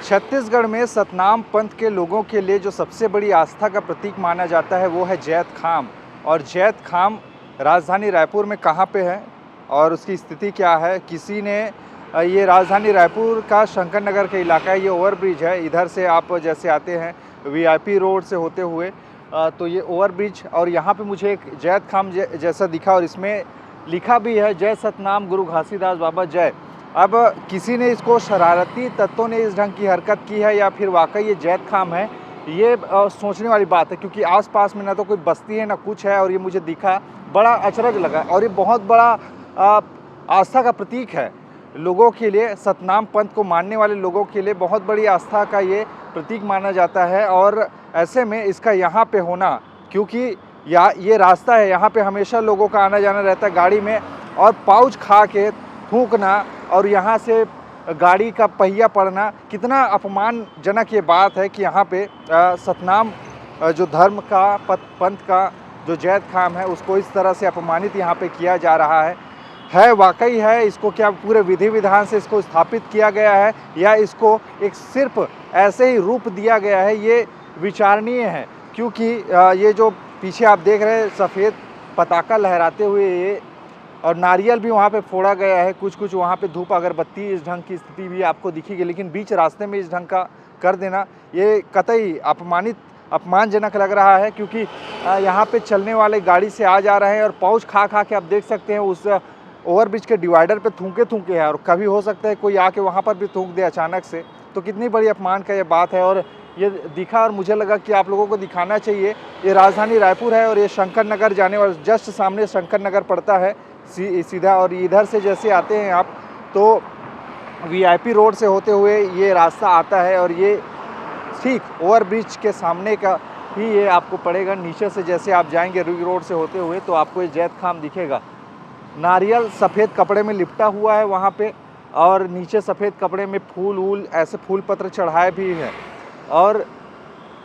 छत्तीसगढ़ में सतनाम पंथ के लोगों के लिए जो सबसे बड़ी आस्था का प्रतीक माना जाता है वो है जैत खाम। और जैत खाम राजधानी रायपुर में कहाँ पे है और उसकी स्थिति क्या है? किसी ने ये राजधानी रायपुर का शंकर नगर का इलाका है, ये ओवरब्रिज है। इधर से आप जैसे आते हैं वीआईपी रोड से होते हुए तो ये ओवरब्रिज, और यहाँ पे मुझे एक जैत खाम जैसा दिखा और इसमें लिखा भी है जय सतनाम गुरु घासीदास बाबा जय। अब किसी ने इसको शरारती तत्वों ने इस ढंग की हरकत की है या फिर वाकई ये जैत खाम है, ये सोचने वाली बात है, क्योंकि आसपास में ना तो कोई बस्ती है ना कुछ है। और ये मुझे दिखा, बड़ा अचरज लगा और ये बहुत बड़ा आस्था का प्रतीक है लोगों के लिए। सतनाम पंथ को मानने वाले लोगों के लिए बहुत बड़ी आस्था का ये प्रतीक माना जाता है। और ऐसे में इसका यहाँ पे होना, क्योंकि ये रास्ता है, यहाँ पे हमेशा लोगों का आना जाना रहता है गाड़ी में, और पाउच खा के थूकना और यहाँ से गाड़ी का पहिया पड़ना, कितना अपमानजनक ये बात है कि यहाँ पे सतनाम जो धर्म का पंथ का जो जैत खाम है उसको इस तरह से अपमानित यहाँ पे किया जा रहा है वाकई है। इसको क्या पूरे विधि विधान से इसको स्थापित किया गया है या इसको एक सिर्फ ऐसे ही रूप दिया गया है, ये विचारणीय है। क्योंकि ये जो पीछे आप देख रहे हैं सफ़ेद पताका लहराते हुए ये, और नारियल भी वहाँ पे फोड़ा गया है, कुछ वहाँ पे धूप अगरबत्ती, इस ढंग की स्थिति भी आपको दिखेगी। लेकिन बीच रास्ते में इस ढंग का कर देना ये कतई अपमानजनक लग रहा है, क्योंकि यहाँ पे चलने वाले गाड़ी से आ जा रहे हैं और पाउच खा के आप देख सकते हैं उस ओवरब्रिज के डिवाइडर पे थूके हैं, और कभी हो सकता है कोई आके वहाँ पर भी थूक दे अचानक से। तो कितनी बड़ी अपमान का ये बात है। और ये दिखा और मुझे लगा कि आप लोगों को दिखाना चाहिए। ये राजधानी रायपुर है और ये शंकर नगर जाने वाला, जस्ट सामने शंकर नगर पड़ता है सीधा। और इधर से जैसे आते हैं आप तो वीआईपी रोड से होते हुए ये रास्ता आता है, और ये ठीक ओवरब्रिज के सामने का ही ये आपको पड़ेगा। नीचे से जैसे आप जाएंगे रिंग रोड से होते हुए तो आपको ये जैत खाम दिखेगा। नारियल सफ़ेद कपड़े में लिपटा हुआ है वहाँ पे, और नीचे सफ़ेद कपड़े में फूल ऐसे फूल पत्र चढ़ाए भी हैं। और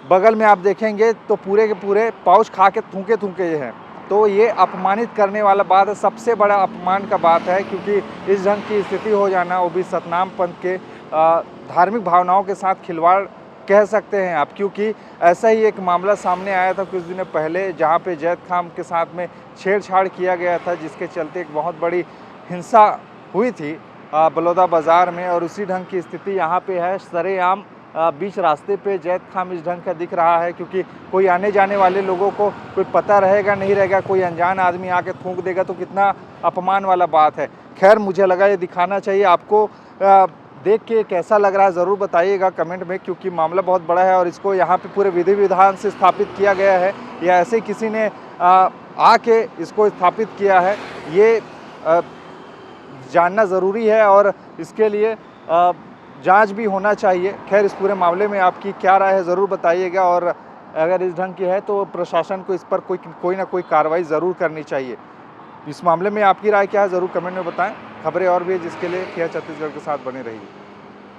बगल में आप देखेंगे तो पूरे के पूरे पाउच खा के थूके हैं। तो ये अपमानित करने वाला बात है, सबसे बड़ा अपमान का बात है, क्योंकि इस ढंग की स्थिति हो जाना, वो भी सतनाम पंथ के धार्मिक भावनाओं के साथ खिलवाड़ कह सकते हैं आप। क्योंकि ऐसा ही एक मामला सामने आया था कुछ दिनों पहले, जहाँ पे जैत खाम के साथ में छेड़छाड़ किया गया था, जिसके चलते एक बहुत बड़ी हिंसा हुई थी बलौदा बाज़ार में। और उसी ढंग की स्थिति यहाँ पे है, सरेआम बीच रास्ते पे जैत खाम इस ढंग का दिख रहा है। क्योंकि कोई आने जाने वाले लोगों को कोई पता रहेगा नहीं रहेगा, कोई अनजान आदमी आके थूक देगा तो कितना अपमान वाला बात है। खैर, मुझे लगा ये दिखाना चाहिए आपको। देख के कैसा लग रहा है ज़रूर बताइएगा कमेंट में, क्योंकि मामला बहुत बड़ा है और इसको यहाँ पे पूरे विधि विधान से स्थापित किया गया है या ऐसे किसी ने आके इसको स्थापित किया है, ये जानना ज़रूरी है और इसके लिए जांच भी होना चाहिए। खैर, इस पूरे मामले में आपकी क्या राय है ज़रूर बताइएगा, और अगर इस ढंग की है तो प्रशासन को इस पर कोई ना कोई कार्रवाई ज़रूर करनी चाहिए। इस मामले में आपकी राय क्या है ज़रूर कमेंट में बताएं। खबरें और भी है जिसके लिए KR छत्तीसगढ़ के साथ बने रहिए।